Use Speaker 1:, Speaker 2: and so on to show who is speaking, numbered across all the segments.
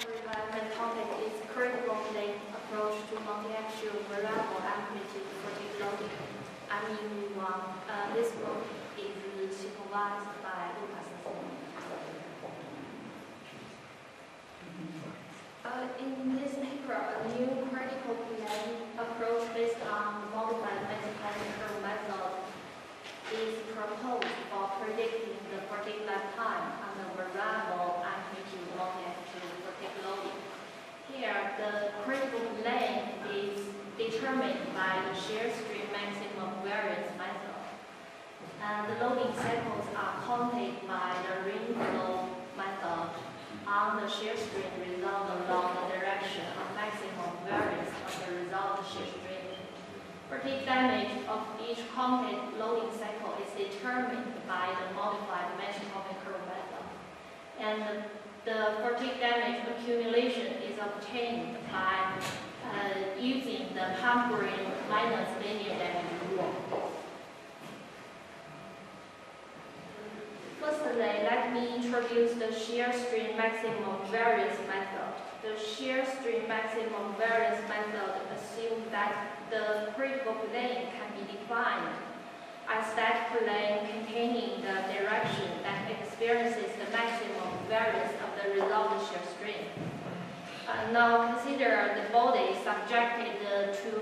Speaker 1: requirement topic is critical plane approach to multiaxial variable amplitude fatigue loading. This book is supervised by Lucas. In this paper, a new critical plane approach based on the modified Manson-Coffin method is proposed for predicting the fatigue lifetime on the variable amplitude multiaxial fatigue loading. Here, the critical plane is determined by the shear strain maximum variance method, and the loading cycles are counted by the ring flow method on the shear strain result along the direction of maximum variance of the result shear strain. Fatigue damage of each counted loading cycle is determined by the modified Manson-Coffin method, and the fatigue damage accumulation is obtained by using the hampering minus linear damage rule. Firstly, let me introduce the shear strain maximum variance method. The shear strain maximum variance method assumes that the critical plane can be defined as that plane containing the direction that experiences the maximum variance of the resultant shear strain. Now consider the body subjected to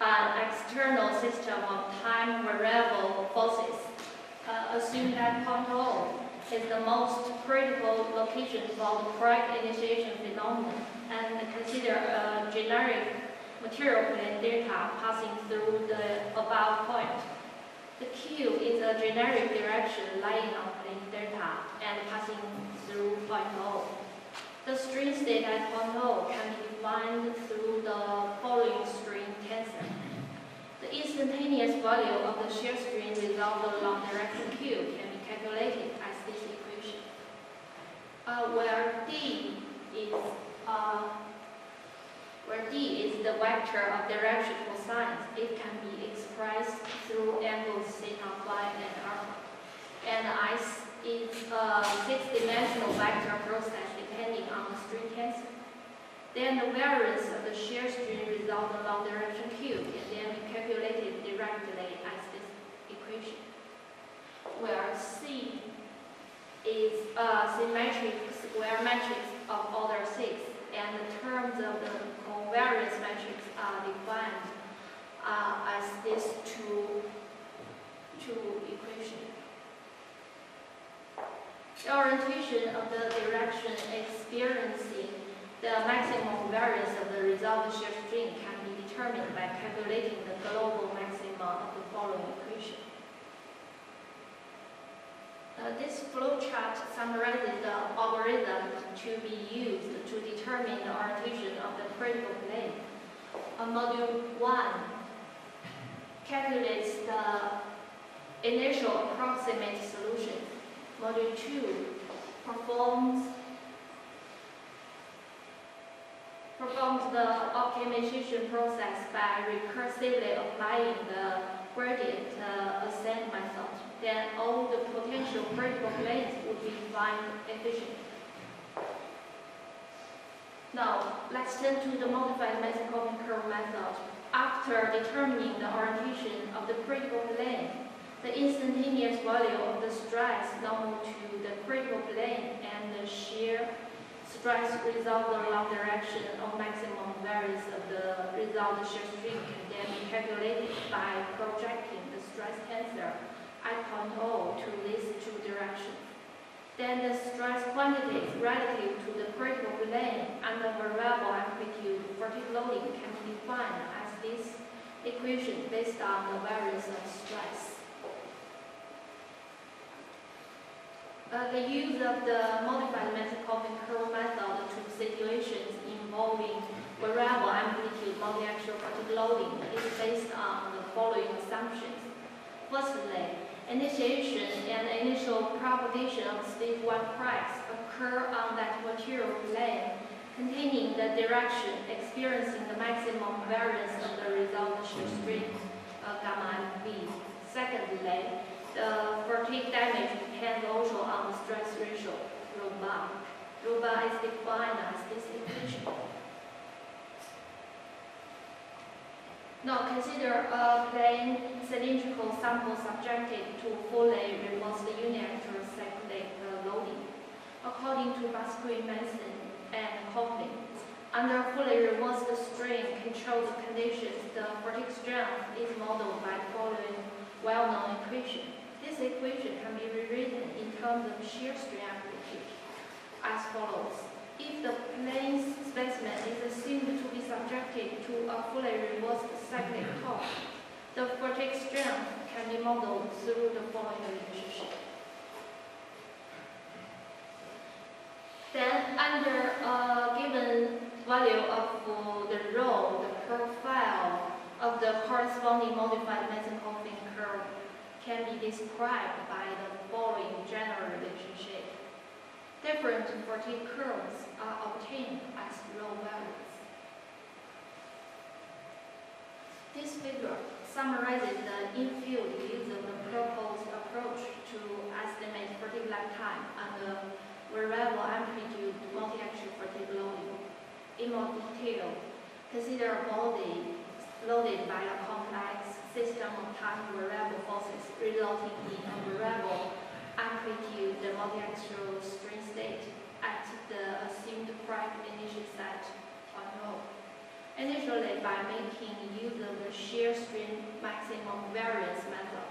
Speaker 1: an external system of time variable forces. Assume that point O is the most critical location for the correct initiation phenomenon, and consider a generic material plane delta passing through the above point. The Q is a generic direction lying on plane delta and passing through point O. The strain state at point O can be defined through the following strain tensor. The instantaneous value of the shear strain resolved along direction Q can be calculated as this equation, where D is the vector of direction cosines. It can be expressed through angles theta, phi, and alpha. And S is a six-dimensional vector process depending on the strain tensor. Then the variance of the shear strain resolved along direction Q can then be calculated directly as this equation, where C is a symmetric square matrix of order 6, and the terms of the covariance matrix are defined as these two equations. The orientation of the direction experiencing the maximum variance of the resultant shear strain can be determined by calculating the global maxima of the following equation. This flowchart summarizes the algorithm to be used to determine the orientation of the critical plane. Module 1 calculates the initial approximate solution. Module 2 performs the optimization process by recursively applying the gradient ascent method. Then all the potential critical planes would be defined efficiently. Now, let's turn to the modified Manson-Coffin method. After determining the orientation of the critical plane, the instantaneous value of the stress normal to the critical plane and the shear stress resolved along direction of maximum variance of the resultant shear strain can then be calculated by projecting the stress tensor at point O to these two directions. Then the stress quantities relative to the critical plane and the variable amplitude fatigue loading can be defined as this equation based on the variance of stress. The use of the modified Manson-Coffin method to situations involving variable amplitude multiaxial fatigue loading is based on the following assumptions. Firstly, initiation and initial propagation of state 1 cracks occur on that material plane containing the direction experiencing the maximum variance of the resultant shear strain, gamma and V. Secondly, the fatigue damage depends also on the stress ratio, rho bar. Ruba is defined as this equation. Now consider a plain cylindrical sample subjected to fully reversed uniaxial cyclic loading. According to Manson and Coffin, under fully reversed strain-controlled conditions, the fatigue strength is modeled by the following well-known equation. This equation can be rewritten in terms of shear strain amplitude as follows. If the plane specimen is assumed to be subjected to a fully reversed cyclic torque, the fatigue strength can be modeled through the following relationship. Then, under a given value of the rho, the profile of the corresponding modified Manson-Coffin curve can be described by the following general relationship. Different fatigue curves are obtained as rho values. This figure summarizes the in-field use of the proposed approach to estimate fatigue lifetime and the variable amplitude multi-axial fatigue loading. In more detail, consider a body loaded by a complex system of time variable forces resulting in a variable amplitude multi-axial strain state at the assumed correct initial set on rho. Initially, by making use of the shear strain maximum variance method,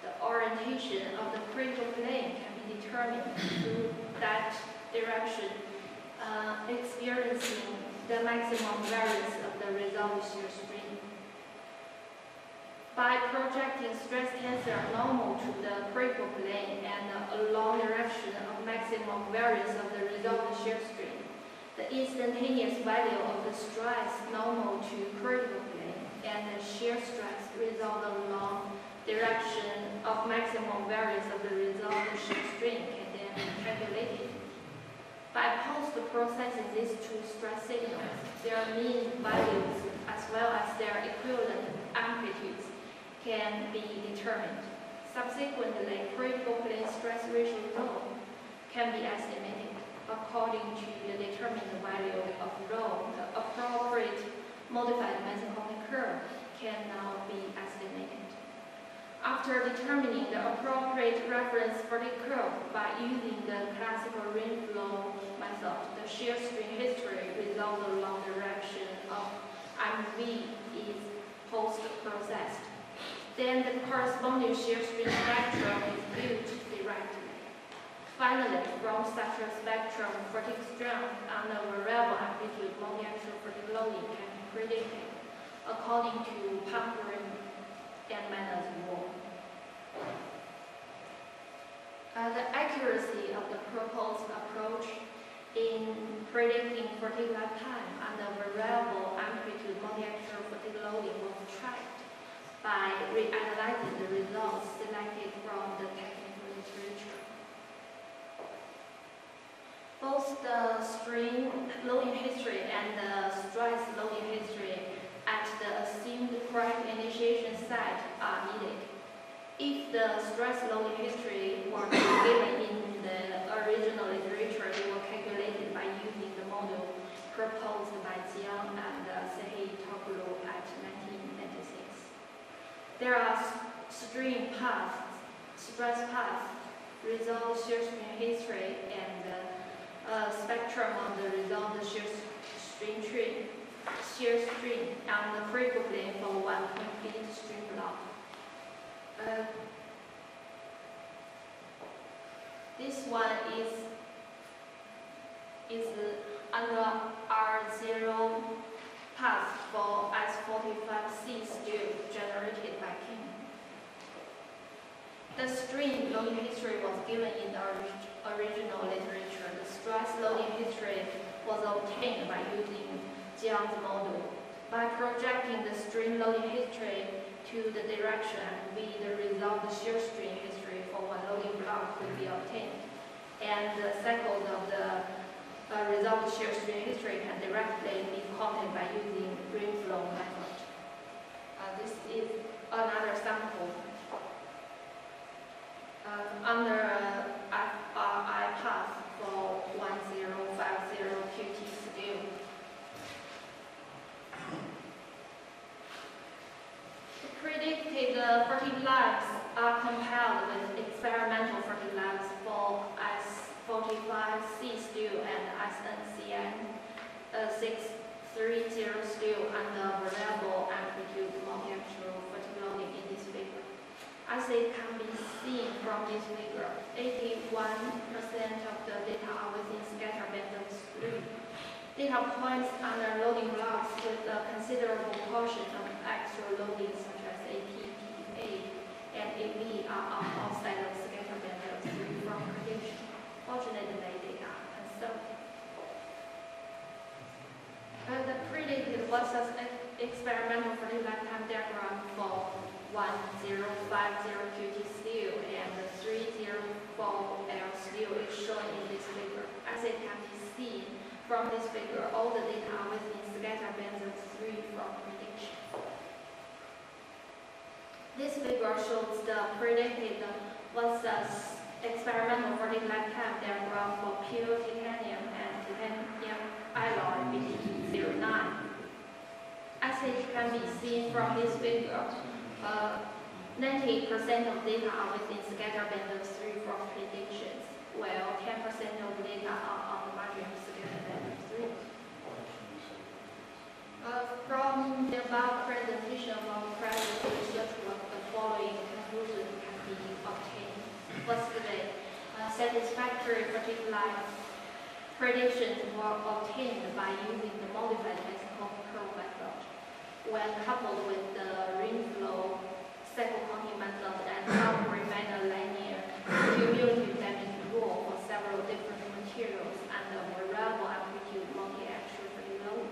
Speaker 1: the orientation of the critical plane can be determined through that direction, experiencing the maximum variance of the resulting shear strain. By projecting stress tensor normal to the critical plane and along direction of maximum variance of the resultant shear strain, the instantaneous value of the stress normal to critical plane and the shear stress result along direction of maximum variance of the resultant shear strain can then be calculated. By post-processing these two stress signals, their mean values as well as their equivalent amplitudes can be determined. Subsequently, critical plane stress ratio rho can be estimated. According to the determined value of rho, the appropriate modified Manson-Coffin curve can now be estimated. After determining the appropriate reference fatigue curve by using the classical rain flow method, the shear strain history results along the direction of MV is post-processed. Then the corresponding shear strain spectrum is built directly. Finally, from such a spectrum, fatigue strength and the variable amplitude multi-axial fatigue loading can be predicted according to Pumperin and Manners' rule. The accuracy of the proposed approach in predicting fatigue lifetime and the variable amplitude multi-axial fatigue loading was tracked by reanalyzing the results selected from the technical literature. Both the strain loading history and the stress loading history at the assumed correct initiation site are needed. If the stress loading history were given in the original literature, they were calculated by using the model proposed by Jiang and Sehitoglu at 1996. There are strain paths, stress paths, result shear strain history, and spectrum of the result shear strain, and the critical plane for one complete strain block. This one is under R0 path for S45C still generated by King. The strain loading history was given in the original literature. The stress loading history was obtained by using Jiang's model. By projecting the strain loading history to the direction the result shear strain history for one loading block will be obtained. And the cycles of the result shear strain history can directly be plotted by using rain flow method. This is another sample. Under FRI path for 10 fertilizers are compiled with experimental fertilizers for S45C steel and SNCM 630 steel under variable amplitude multiaxia fertilizing in this figure. As it can be seen from this figure, 81% of the data are within scatter band of 3. Data points under loading blocks with a considerable portion of extra loading such as ATPA and AV are outside of scatter band of 3 from prediction. Fortunately, they are conservative. The predicted versus experimental fertilized time diagram for 1050 QT steel and 304L steel is shown in this figure. As it can be seen from this figure, all the data are within scatter bands of 3 from prediction. This figure shows the predicted versus experimental fertilized time diagram for pure titanium and titanium alloy BT09. As it can be seen from this figure, 90% of data are within scatter band of 3 from predictions, while 10% of data are on the margin of scatter band of 3. From the above presentation of our previous research work, the following conclusion can be obtained. Firstly, satisfactory fertilized predictions were obtained by using the modified Manson-Coffin method. When coupled with the ring flow cycle counting method and remain linear cumulative dimension rule for several different materials and the variable amplitude multi-axial load.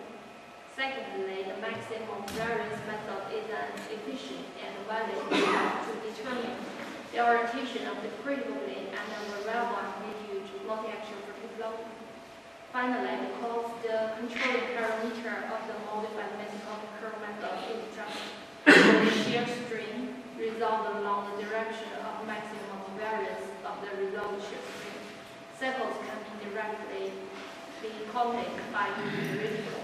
Speaker 1: Secondly, the maximum variance method is an efficient and valid method to determine the orientation of the critical plane and the variable amplitude multi-axial load. Finally, because the controlling parameter of the modified Manson-Coffin method is just the shear strain resolved along the direction of maximum variance of the resolved shear strain, cycles can be directly be counted by using the radial.